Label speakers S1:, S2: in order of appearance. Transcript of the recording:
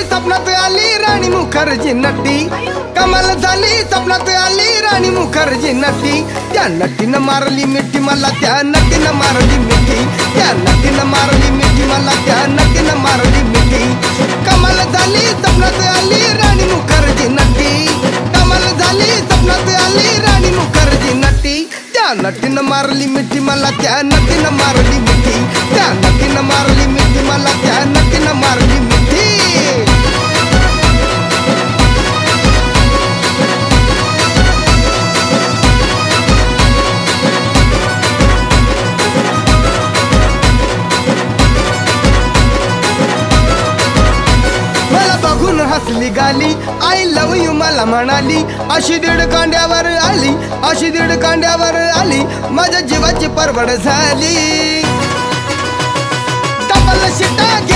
S1: स्वप्नात आली राणी मुखर्जी नटी, कमाल झाली स्वप्नात आली राणी मुखर्जी नटी। त्या नटीनं मारली मिठी मला, त्या नटीनं मारली मिठी, त्या नटीनं मारली मिठी मला, त्या नटीनं मारली मिठी। कमाल झाली स्वप्नात आली राणी मुखर्जी नटी, कमाल झाली स्वप्नात आली राणी मुखर्जी नटी। त्या नटीनं मारली मिठी मला, त्या नटीनं मारली मिठी, त्या नटीनं मारली मिठी मला, त्या नटीनं मारली मिठी। हसली गाली आय लव यू मला म्हणाली, अशी दीड कांड्यावर आली, अशी दीड कांड्यावर आली, माझ्या जीवाची परवड झाली। डबल शिटा घेऊन